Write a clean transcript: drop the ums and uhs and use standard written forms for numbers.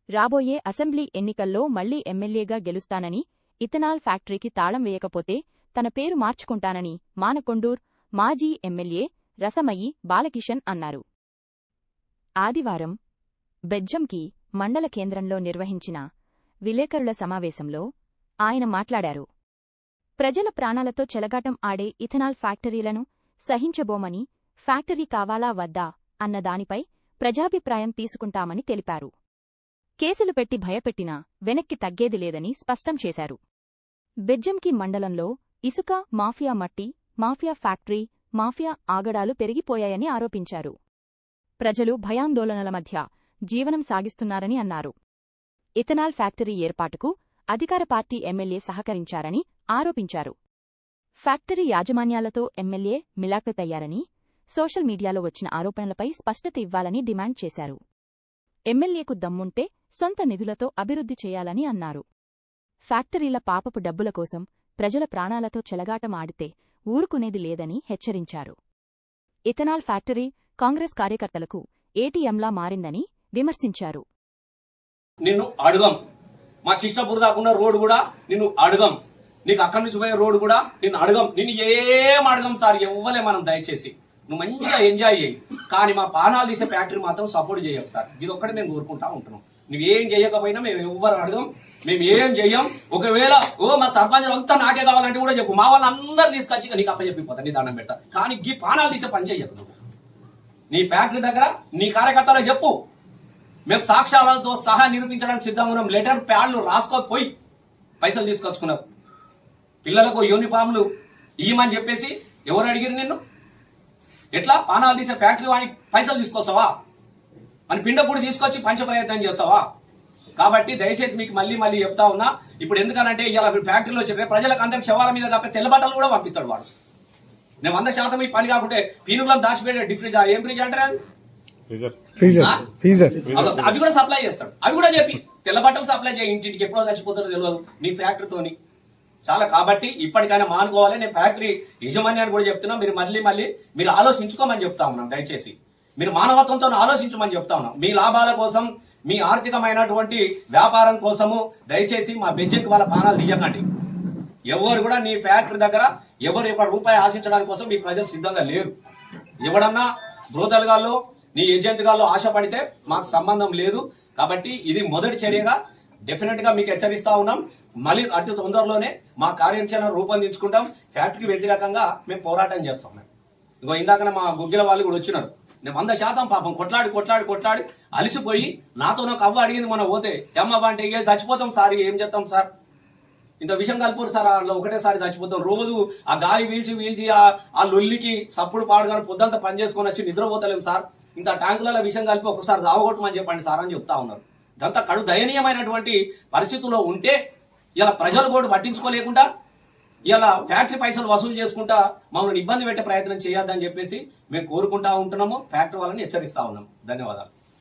రాబోయే అసెంబ్లీ ఎన్నికల్లో మళ్లీ ఎమ్మెల్యేగా గెలుస్తానని, ఇథనాల్ ఫ్యాక్టరీకి తాళం వేయకపోతే తన పేరు మార్చుకుంటానని మానకొండూర్ మాజీ ఎమ్మెల్యే రసమయి బాలకిషన్ అన్నారు. ఆదివారం బెజ్జంకి మండల కేంద్రంలో నిర్వహించిన విలేకరుల సమావేశంలో ఆయన మాట్లాడారు. ప్రజల ప్రాణాలతో చెలగాటం ఆడే ఇథనాల్ ఫ్యాక్టరీలను సహించబోమని, ఫ్యాక్టరీ కావాలా వద్దా అన్న దానిపై ప్రజాభిప్రాయం తీసుకుంటామని తెలిపారు. కేసులు పెట్టి భయపెట్టినా వెనక్కి తగ్గేది లేదని స్పష్టం చేశారు. బెజ్జంకి మండలంలో ఇసుక మాఫియా, మట్టి మాఫియా, ఫ్యాక్టరీ మాఫియా ఆగడాలు పెరిగిపోయాయని ఆరోపించారు. ప్రజలు భయాందోళనల మధ్య జీవనం సాగిస్తున్నారని అన్నారు. ఇథనాల్ ఫ్యాక్టరీ ఏర్పాటుకు అధికార పార్టీ ఎమ్మెల్యే సహకరించారని ఆరోపించారు. ఫ్యాక్టరీ యాజమాన్యాలతో ఎమ్మెల్యే మిలాఖతయ్యారని, సోషల్ మీడియాలో వచ్చిన ఆరోపణలపై స్పష్టత ఇవ్వాలని డిమాండ్ చేశారు. ఎమ్మెల్యేకు దమ్ముంటే సొంత నిధులతో అభివృద్ధి చేయాలని అన్నారు. ఫ్యాక్టరీల పాపపు డబ్బుల కోసం ప్రజల ప్రాణాలతో చెలగాటం ఆడితే ఊరుకునేది లేదని హెచ్చరించారు. ఇథనాల్ ఫ్యాక్టరీ కాంగ్రెస్ కార్యకర్తలకు ఏటీఎంలా మారిందని విమర్శించారు. నిన్ను అడగం, మా కృష్ణపూర్ దాకున్న రోడ్డు కూడా నిన్ను అడగం, నీకు అక్కడి నుంచి పోయే రోడ్డు కూడా నిన్ను అడగం, నిన్ను ఏం అడగం సార్, ఇవ్వలే మనం. దయచేసి నువ్వు మంచిగా ఎంజాయ్ చేయి, కానీ మా పానాలు తీసే ఫ్యాక్టరీ మాత్రం సపోర్ట్ చేయం సార్. ఇది ఒక్కటి మేము కోరుకుంటా ఉంటున్నాం. నువ్వేం చేయకపోయినా మేము ఎవ్వరు అడగం, మేము ఏం చెయ్యం. ఒకవేళ మా సర్పంచ్ అంతా నాకే కావాలంటే కూడా చెప్పు, మా వాళ్ళందరూ తీసుకొచ్చి నీకు అప్పచెప్పిపోతా, నీ దండం పెడతా. కానీ ఈ పానాలు తీసే పని చెయ్యకు నువ్వు. నీ ఫ్యాక్టరీ దగ్గర నీ కార్యకర్తలకు చెప్పు, మేము సాక్ష్యాలతో సహా నిరూపించడానికి సిద్ధంగా ఉన్నాం. లెటర్ ప్యాడ్లు రాసుకోపోయి పైసలు తీసుకొచ్చుకున్నారు. పిల్లలకు యూనిఫామ్లు ఇయ్యమని చెప్పేసి ఎవరు అడిగారు నిన్ను? ఎట్లా పానాలు తీసే ఫ్యాక్టరీ వాడిని పైసలు తీసుకొస్తావా? మన పిండ కూడా తీసుకొచ్చి పంచప్రయత్నం చేస్తావా? కాబట్టి దయచేసి మీకు మళ్ళీ మళ్ళీ చెప్తా ఉన్నా. ఇప్పుడు ఎందుకనంటే ఇలా ఫ్యాక్టరీలో చెప్పే ప్రజలకు అందరికి శవాల మీద తప్ప తెల్ల బట్టలు కూడా పంపిస్తాడు వాడు. నేను 100% ఈ పని కాకుంటే పీనుగులను దాచిపెట్టే డిఫ్రిజ్, ఏం ఫ్రిడ్జ్ అంటారు, అవి కూడా సప్లై చేస్తాడు. అవి కూడా చెప్పి తెల్ల బట్టలు సప్లై చేయి, ఇంటింటికి ఎప్పుడో చచ్చిపోతారో తెలియదు నీ ఫ్యాక్టరీతోని. చాలా కాబట్టి ఇప్పటికైనా మానుకోవాలి. నేను ఫ్యాక్టరీ యజమాన్యాన్ని కూడా చెప్తున్నా, మీరు మళ్ళీ మీరు ఆలోచించుకోమని చెప్తా ఉన్నాం. దయచేసి మీరు మానవత్వంతో ఆలోచించమని చెప్తా ఉన్నాం. మీ లాభాల కోసం, మీ ఆర్థికమైనటువంటి వ్యాపారం కోసము దయచేసి మా బెజ్జంకి వాళ్ళ ప్రాణాలు తీయకండి. ఎవరు కూడా నీ ఫ్యాక్టరీ దగ్గర ఎవరు ఒక రూపాయి ఆశించడానికి కోసం మీ ప్రజలు సిద్ధంగా లేరు. ఎవడన్నా బ్రోతలుగాల్లో నీ ఏజెంట్ గాల్లో ఆశపడితే మాకు సంబంధం లేదు. కాబట్టి ఇది మొదటి చర్యగా డెఫినెట్ గా మీకు హెచ్చరిస్తా ఉన్నాం. మళ్ళీ అతి తొందరలోనే మా కార్యాచరణ రూపొందించుకుంటాం. ఫ్యాక్టరీకి వ్యతిరేకంగా మేము పోరాటం చేస్తాం. ఇంకో ఇందాకనే మా గుగ్గిల వాళ్ళు కూడా వచ్చినారు. నేను 100% పాపం కొట్లాడి అలిసిపోయి నాతో నాకు అవ్వ అడిగింది మొన్న పోతే, అమ్మ అంటే చచ్చిపోతాం సార్, ఏం చేస్తాం సార్, ఇంత విషయం కలుపురు సార్, అందులో ఒకటేసారి చచ్చిపోతాం. రోజు ఆ గాలి వీల్చి ఆ లొల్లికి సప్పుడు పాడుగానే పొద్దంతా పని చేసుకొని వచ్చి నిద్రపోతలేం సార్, ఇంత ట్యాంకులలో విషయం కలిపి ఒకసారి సావగొట్టమని చెప్పండి సార్ అని చెప్తా ఉన్నారు. ఇదంతా కడు దయనీయమైనటువంటి పరిస్థితుల్లో ఉంటే ఇలా ప్రజలు కూడా పట్టించుకోలేకుండా ఇలా ఫ్యాక్టరీ పైసలు వసూలు చేసుకుంటా మమ్మల్ని ఇబ్బంది పెట్టే ప్రయత్నం చేయొద్దని చెప్పేసి మేము కోరుకుంటా ఉంటున్నాము. ఫ్యాక్టరీ వాళ్ళని హెచ్చరిస్తా ఉన్నాం. ధన్యవాదాలు.